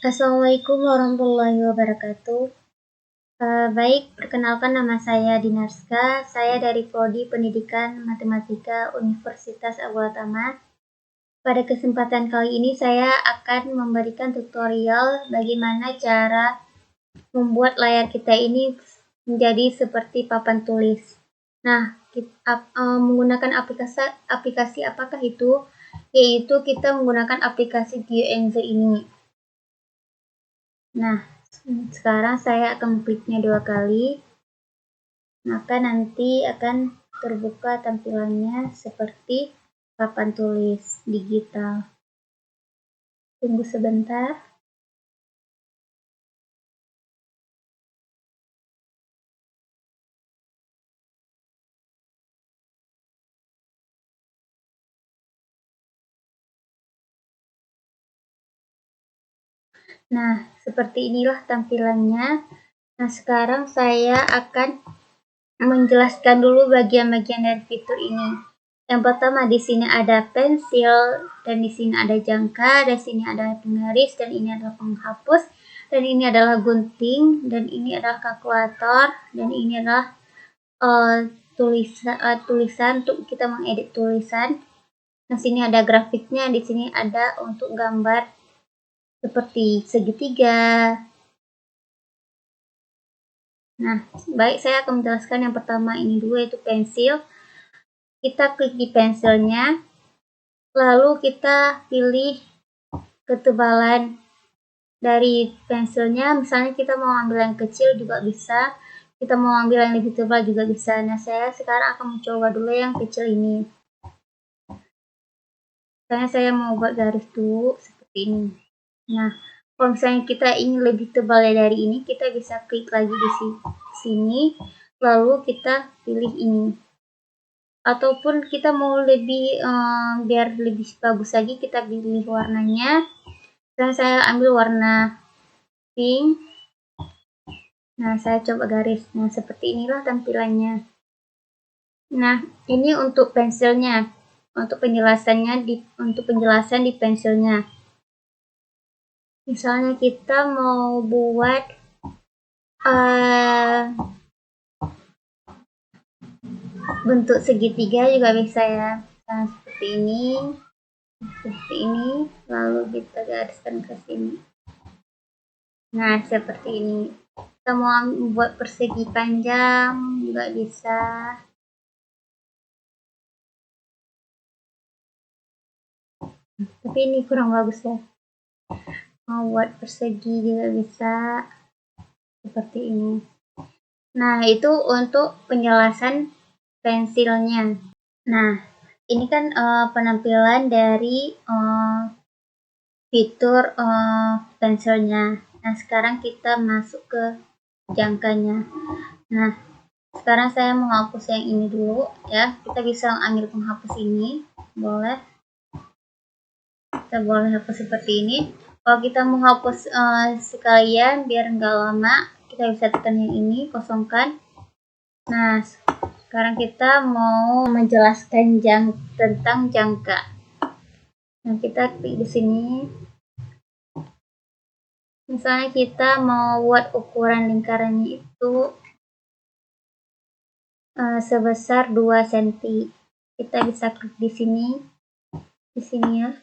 Assalamualaikum warahmatullahi wabarakatuh. Baik, perkenalkan nama saya Dinarska. Saya dari Prodi Pendidikan Matematika Universitas Abu Tama. Pada kesempatan kali ini saya akan memberikan tutorial bagaimana cara membuat layar kita ini menjadi seperti papan tulis. Nah, menggunakan aplikasi apakah itu? Yaitu kita menggunakan aplikasi GeoEngze ini. Nah, sekarang saya akan kliknya 2 kali, maka nanti akan terbuka tampilannya seperti papan tulis digital. Tunggu sebentar. Nah, seperti inilah tampilannya. Nah, sekarang saya akan menjelaskan dulu bagian-bagian dari fitur ini. Yang pertama, di sini ada pensil, dan di sini ada jangka, dan di sini ada penggaris, dan ini adalah penghapus, dan ini adalah gunting, dan ini adalah kalkulator, dan ini adalah tulisan untuk kita mengedit tulisan. Nah, sini ada grafiknya, di sini ada untuk gambar seperti segitiga. Nah, baik, saya akan menjelaskan yang pertama ini dulu, yaitu pensil. Kita klik di pensilnya, lalu kita pilih ketebalan dari pensilnya. Misalnya kita mau ambil yang kecil juga bisa, kita mau ambil yang lebih tebal juga bisa. Nah, saya sekarang akan mencoba dulu yang kecil ini. Misalnya saya mau buat garis dulu seperti ini. Nah, kalau misalnya kita ingin lebih tebal dari ini, kita bisa klik lagi di sini, lalu kita pilih ini. Ataupun kita mau lebih biar lebih bagus lagi, kita pilih warnanya. Dan saya ambil warna pink. Nah, saya coba garis. Nah, seperti inilah tampilannya. Nah, ini untuk pensilnya. Untuk penjelasannya untuk penjelasan di pensilnya. Misalnya kita mau buat bentuk segitiga juga bisa ya. Nah, seperti ini, lalu kita gariskan ke sini. Nah, seperti ini. Kita mau membuat persegi panjang juga bisa. Tapi ini kurang bagus ya. Mau buat persegi juga bisa. Seperti ini. Nah, itu untuk penjelasan pensilnya. Nah, ini kan penampilan dari fitur pensilnya. Nah, sekarang kita masuk ke jangkanya. Nah, sekarang saya menghapus yang ini dulu ya. Kita bisa ambil penghapus ini, boleh. Kita boleh hapus seperti ini. Kalau kita menghapus sekalian biar nggak lama, kita bisa tekan yang ini, kosongkan. Nah, sekarang kita mau menjelaskan tentang jangka. Nah, kita klik di sini. Misalnya kita mau buat ukuran lingkarannya itu sebesar 2 cm. Kita bisa klik di sini ya.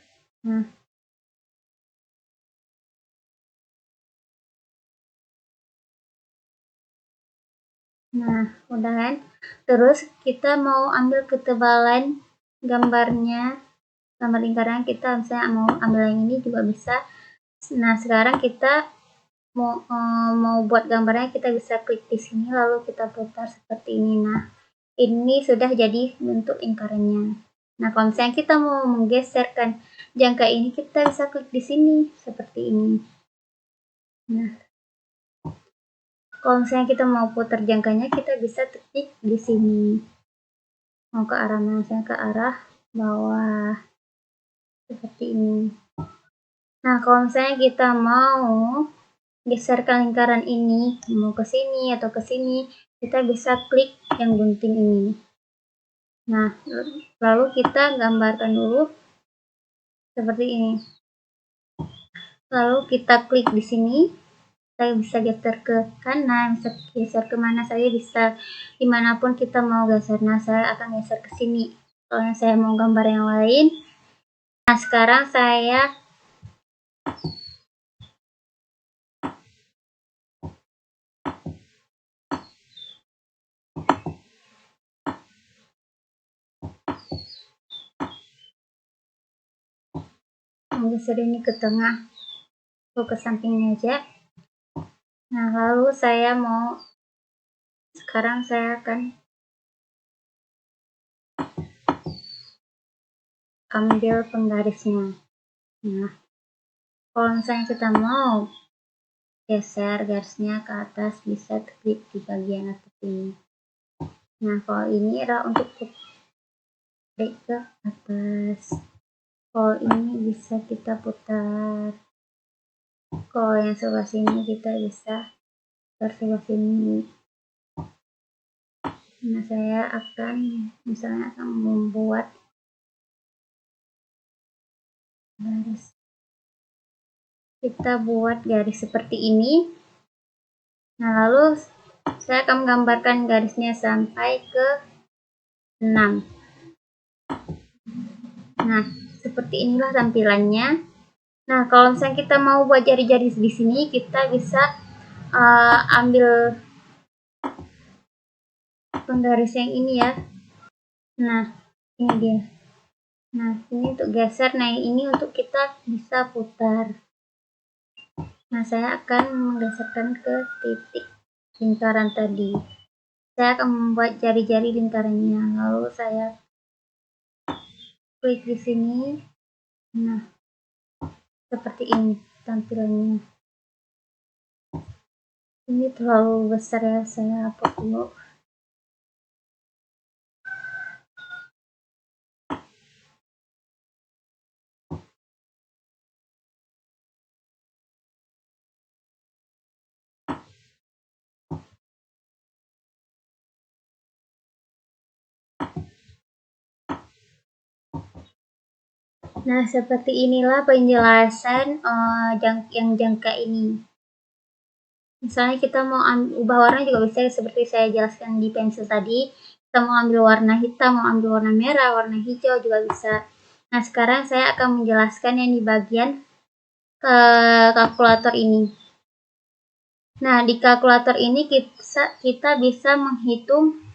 Nah, udah kan? Terus kita mau ambil ketebalan gambarnya, gambar lingkaran kita misalnya mau ambil yang ini juga bisa. Nah, sekarang kita mau buat gambarnya, kita bisa klik di sini lalu kita putar seperti ini. Nah, ini sudah jadi bentuk lingkarannya. Nah, kalau misalnya kita mau menggeserkan jangka ini, kita bisa klik di sini seperti ini. Nah, kalau misalnya kita mau putar jangkanya, kita bisa klik di sini. Mau ke arah mana? Misalnya ke arah bawah seperti ini. Nah, kalau misalnya kita mau geserkan lingkaran ini mau ke sini atau ke sini, kita bisa klik yang gunting ini. Nah, lalu kita gambarkan dulu seperti ini. Lalu kita klik di sini. Saya bisa geser ke kanan, bisa geser kemana saja, bisa dimanapun kita mau geser. Nah, saya akan geser ke sini. Soalnya saya mau gambar yang lain. Nah, sekarang saya menggeser ini ke tengah atau ke sampingnya aja. Nah, lalu sekarang saya akan ambil penggarisnya. Nah, kalau misalnya kita mau geser garisnya ke atas, bisa klik di bagian atas ini. Nah, kalau ini adalah untuk klik ke atas. Kalau ini bisa kita putar. Kalau yang sebelah sini kita bisa putar sebelah sini. Nah, saya akan membuat garis. Kita buat garis seperti ini. Nah, lalu saya akan menggambarkan garisnya sampai ke 6. Nah, seperti inilah tampilannya. Nah, kalau misalnya kita mau buat jari-jari di sini, kita bisa ambil penggaris yang ini ya. Nah, ini dia. Nah, ini untuk geser. Nah, ini untuk kita bisa putar. Nah, saya akan menggeserkan ke titik lingkaran tadi. Saya akan membuat jari-jari lingkarannya. Lalu saya klik di sini. Nah, seperti ini tampilannya. Ini terlalu besar ya, saya hapus dulu. Nah, seperti inilah penjelasan yang jangka ini. Misalnya kita mau ubah warna juga bisa, seperti saya jelaskan di pensil tadi. Kita mau ambil warna hitam, mau ambil warna merah, warna hijau juga bisa. Nah, sekarang saya akan menjelaskan yang di bagian kalkulator ini. Nah, di kalkulator ini kita bisa menghitung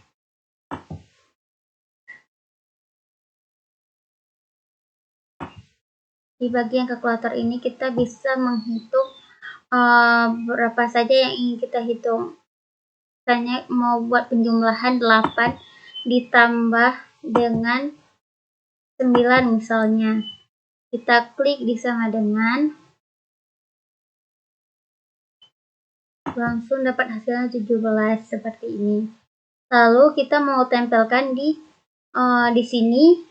di bagian kalkulator ini kita bisa menghitung berapa saja yang ingin kita hitung. Misalnya mau buat penjumlahan 8 ditambah dengan 9 misalnya. Kita klik di sama dengan, langsung dapat hasilnya 17 seperti ini. Lalu kita mau tempelkan di sini,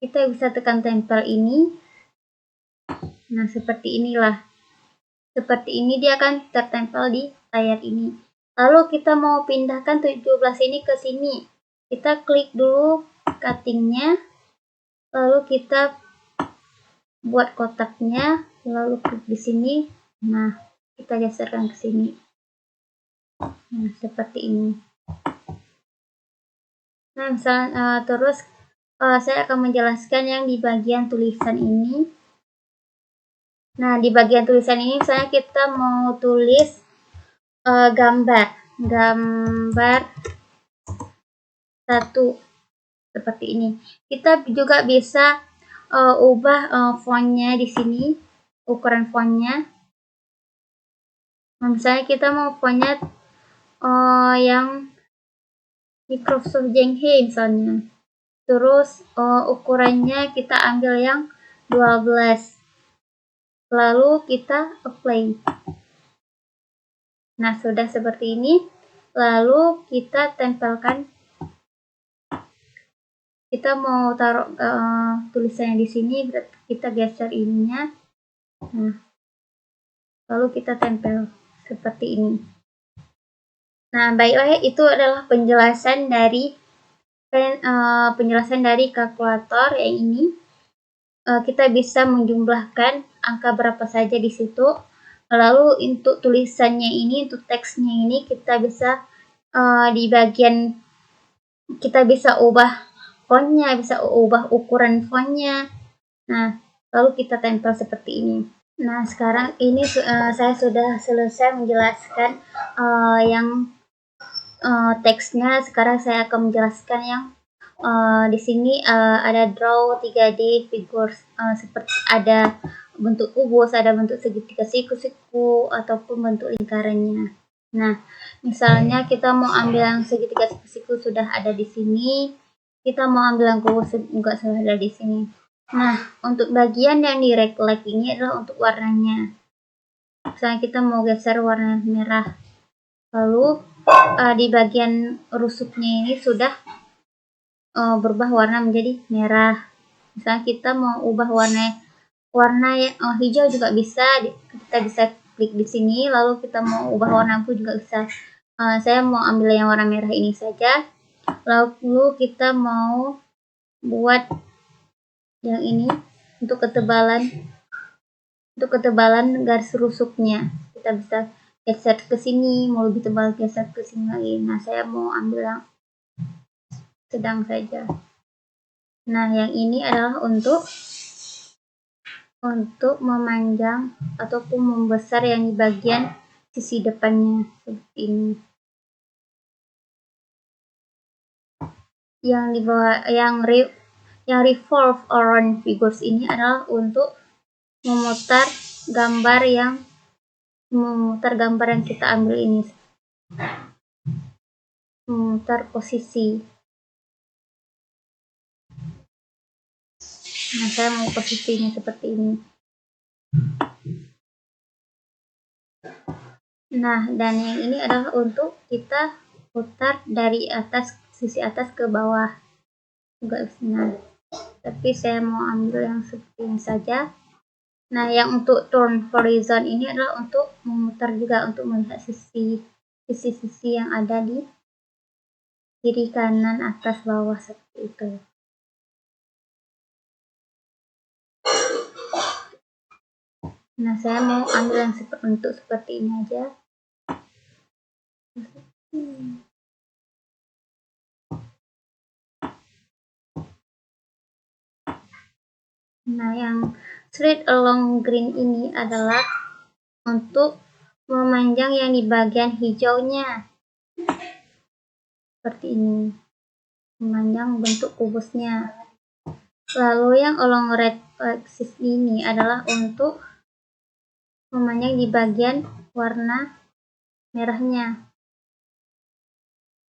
kita bisa tekan tempel ini. Nah, seperti inilah. Seperti ini dia akan tertempel di layar ini. Lalu kita mau pindahkan 17 ini ke sini. Kita klik dulu cuttingnya, lalu kita buat kotaknya, lalu klik di sini. Nah, kita geserkan ke sini. Nah, seperti ini. Nah, terus saya akan menjelaskan yang di bagian tulisan ini. Nah, di bagian tulisan ini misalnya kita mau tulis gambar 1 seperti ini. Kita juga bisa ubah fontnya di sini, ukuran fontnya. Nah, misalnya kita mau fontnya yang Microsoft Jenghe misalnya. Terus ukurannya kita ambil yang 12. Lalu kita apply. Nah, sudah seperti ini. Lalu kita tempelkan. Kita mau taruh tulisannya di sini, kita geser ininya. Nah, lalu kita tempel seperti ini. Nah, baiklah, itu adalah penjelasan dari kalkulator yang ini. kita bisa menjumlahkan angka berapa saja di situ. Lalu untuk tulisannya ini, untuk teksnya ini kita bisa di bagian kita bisa ubah fontnya, bisa ubah ukuran fontnya. Nah, lalu kita tempel seperti ini. Nah, sekarang ini saya sudah selesai menjelaskan yang teksnya. Sekarang saya akan menjelaskan yang di sini ada draw 3D figures, seperti ada bentuk kubus, ada bentuk segitiga siku-siku, ataupun bentuk lingkarannya. Nah, misalnya kita mau ambil yang segitiga siku-siku sudah ada di sini, kita mau ambil yang kubus juga sudah ada di sini. Nah, untuk bagian yang di right-click ini adalah untuk warnanya. Misalnya kita mau geser warna merah, lalu di bagian rusuknya ini sudah berubah warna menjadi merah. Misalnya kita mau ubah warna yang hijau juga bisa, kita bisa klik di sini, lalu kita mau ubah warna pun juga bisa. Saya mau ambil yang warna merah ini saja, lalu kita mau buat yang ini untuk ketebalan garis rusuknya. Kita bisa geser ke sini, mau lebih tebal geser ke sini lagi. Nah, saya mau ambil yang sedang saja. Nah, yang ini adalah untuk memanjang ataupun membesar yang di bagian sisi depannya seperti ini. Yang di bawah yang revolve around figures ini adalah untuk memutar gambar yang kita ambil ini, memutar posisi. Nah, saya mau posisinya seperti ini. Nah, dan yang ini adalah untuk kita putar dari sisi atas ke bawah juga bisa. Tapi saya mau ambil yang seperti ini saja. Nah, yang untuk turn horizon ini adalah untuk memutar juga, untuk melihat sisi-sisi yang ada di kiri, kanan, atas, bawah seperti itu. Nah, saya mau ambil yang bentuk seperti ini aja. Nah, yang straight along green ini adalah untuk memanjang yang di bagian hijaunya. Seperti ini. Memanjang bentuk kubusnya. Lalu yang along red axis ini adalah untuk memanjang di bagian warna merahnya.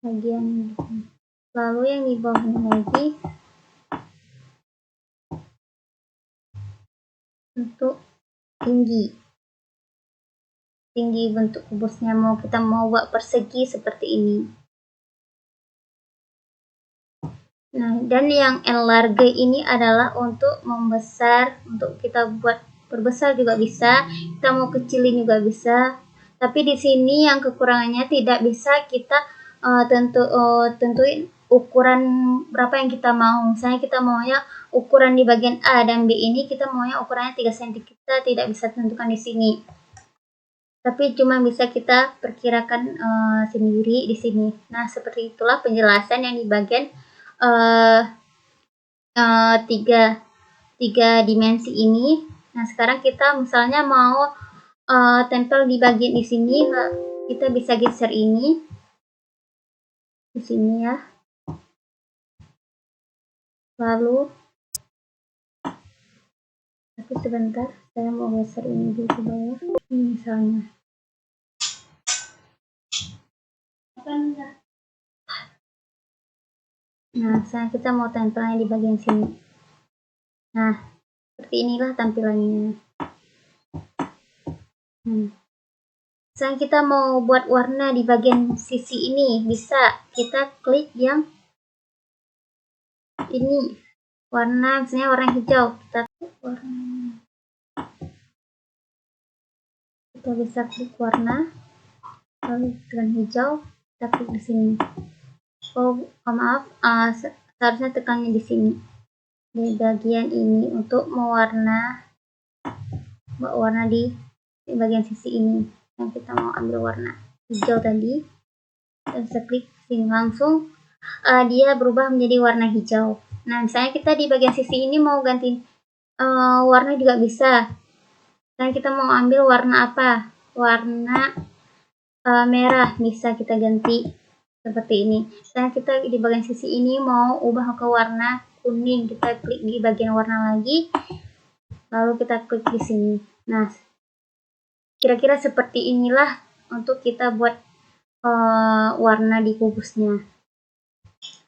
Lalu yang di bawahnya lagi untuk tinggi bentuk kubusnya, kita mau buat persegi seperti ini. Nah, dan yang enlarge ini adalah untuk membesar, untuk kita buat perbesar juga bisa, kita mau kecilin juga bisa. Tapi di sini yang kekurangannya tidak bisa kita tentuin ukuran berapa yang kita mau. Misalnya kita maunya ukuran di bagian A dan B ini kita maunya ukurannya 3 cm, kita tidak bisa tentukan di sini. Tapi cuma bisa kita perkirakan sendiri di sini. Nah, seperti itulah penjelasan yang di bagian tiga dimensi ini. Nah, sekarang kita misalnya mau tempel di bagian di sini, kita bisa geser ini di sini ya. Lalu, tapi sebentar, saya mau geser ini dulu ke bawah. Ini misalnya. Nah, sekarang kita mau tempelnya di bagian sini. Nah, seperti inilah tampilannya. Misalnya kita mau buat warna di bagian sisi ini, bisa kita klik yang ini, warna, misalnya warna hijau, kita bisa klik warna, lalu dengan hijau, kita klik di sini. Oh maaf, seharusnya tekannya di sini. di bagian ini untuk mewarna di bagian sisi ini yang kita mau ambil warna hijau tadi. Kita bisa klik sini langsung dia berubah menjadi warna hijau. Nah, misalnya kita di bagian sisi ini mau ganti warna juga bisa. Dan kita mau ambil warna apa? Warna merah bisa kita ganti seperti ini. Dan kita di bagian sisi ini mau ubah ke warna kuning, kita klik di bagian warna lagi, lalu kita klik di sini. Nah, kira-kira seperti inilah untuk kita buat warna di kubusnya.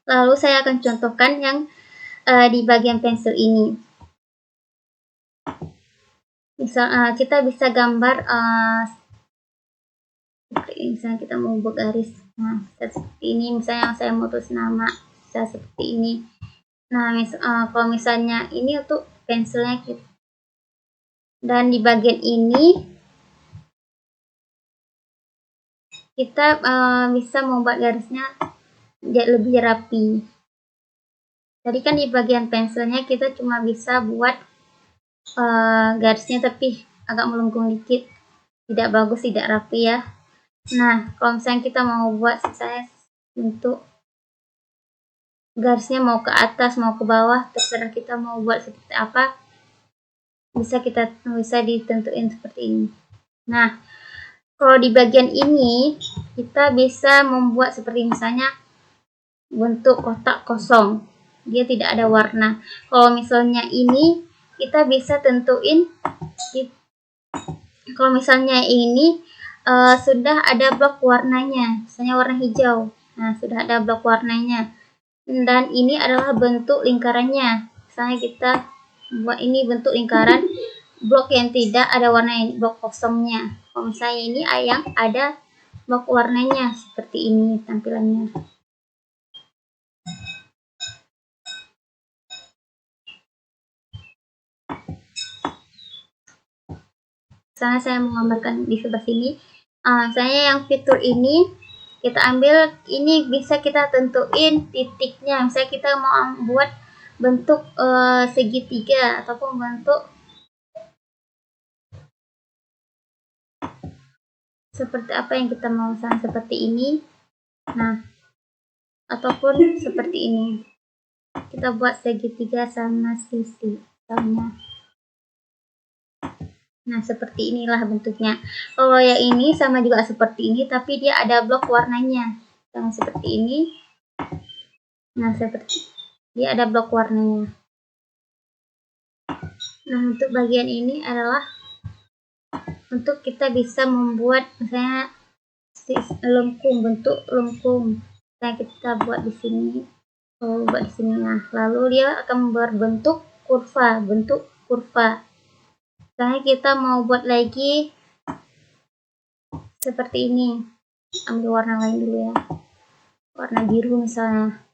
Lalu saya akan contohkan yang di bagian pensil ini. Misal kita bisa gambar misalnya kita mau buat garis, nah seperti ini. Misalnya saya mau tulis nama, bisa seperti ini. Nah, kalau misalnya ini untuk pensilnya dan di bagian ini kita bisa membuat garisnya lebih rapi. Tadi kan di bagian pensilnya kita cuma bisa buat garisnya tapi agak melengkung dikit, tidak bagus, tidak rapi ya. Nah, kalau misalnya kita mau buat misalnya untuk garisnya mau ke atas mau ke bawah, terserah kita mau buat seperti apa, bisa ditentuin seperti ini. Nah, kalau di bagian ini kita bisa membuat seperti misalnya bentuk kotak kosong, dia tidak ada warna. Kalau misalnya ini kita bisa tentuin, kalau misalnya ini sudah ada blok warnanya, misalnya warna hijau. Nah, sudah ada blok warnanya. Dan ini adalah bentuk lingkarannya. Misalnya kita buat ini bentuk lingkaran, blok yang tidak ada warna ini, blok kosongnya. Kalau misalnya ini yang ada blok warnanya, seperti ini tampilannya. Misalnya saya menggambarkan di sebelah sini, misalnya yang fitur ini kita ambil, ini bisa kita tentuin titiknya. Misalnya kita mau buat bentuk segitiga ataupun bentuk seperti apa yang kita mau, misalnya seperti ini. Nah, ataupun seperti ini. Kita buat segitiga sama sisi sama. Nah, seperti inilah bentuknya. Kalau yang ini sama juga seperti ini, tapi dia ada blok warnanya. Yang seperti ini. Nah, seperti dia ada blok warnanya. Nah, untuk bagian ini adalah untuk kita bisa membuat misalnya lengkung, bentuk lengkung. Nah, kita buat di sini. Buat di sini. Nah, lalu dia akan berbentuk kurva, bentuk kurva. Misalnya kita mau buat lagi seperti ini, ambil warna lain dulu ya, warna biru misalnya.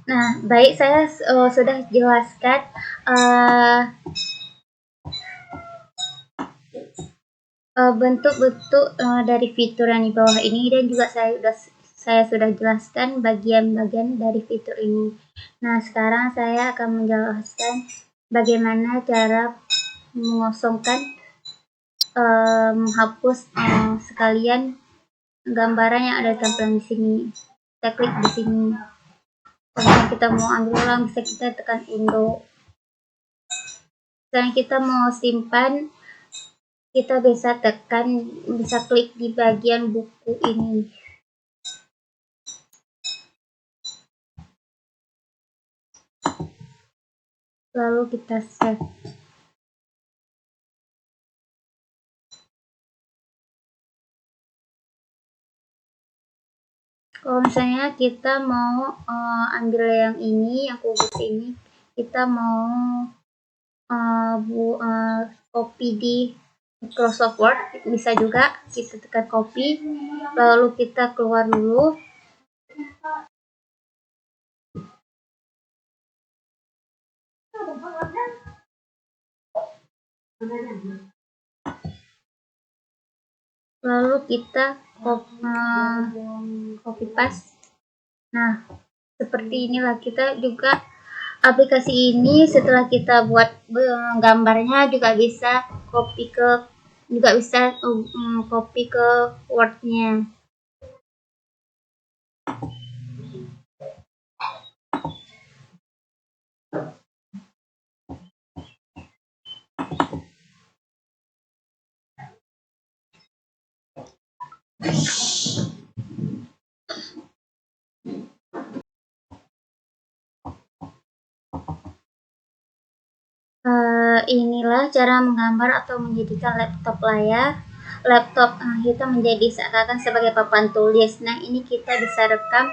Nah, baik, saya sudah jelaskan bentuk-bentuk dari fitur yang di bawah ini, dan juga saya sudah jelaskan bagian-bagian dari fitur ini. Nah, sekarang saya akan menjelaskan bagaimana cara mengosongkan, menghapus sekalian gambaran yang ada di tampilan di sini. Kita klik di sini. Kalau kita mau ambil ulang, bisa kita tekan undo. Misalnya kita mau simpan, kita bisa klik di bagian buku ini. Lalu kita save. Kalau misalnya kita mau ambil yang ini, yang kubus ini, kita mau copy di Microsoft Word, bisa juga kita tekan copy, lalu kita keluar dulu. Lalu kita copy paste. Nah, Seperti inilah kita juga aplikasi ini setelah kita buat gambarnya juga bisa copy ke copy ke Word-nya. Inilah cara menggambar atau menjadikan laptop layar. Laptop kita menjadi seakan-akan sebagai papan tulis. Nah, ini kita bisa rekam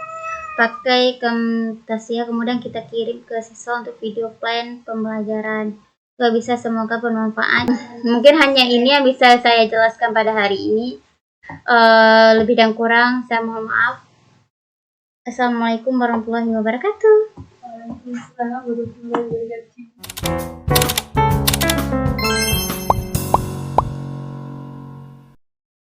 pakai Camtasia, kemudian kita kirim ke siswa untuk video plan pembelajaran. Bisa, semoga bermanfaat. Mungkin hanya ini yang bisa saya jelaskan pada hari ini. Lebih dan kurang saya mohon maaf. Assalamualaikum warahmatullahi wabarakatuh. Waalaikumsalam warahmatullahi wabarakatuh.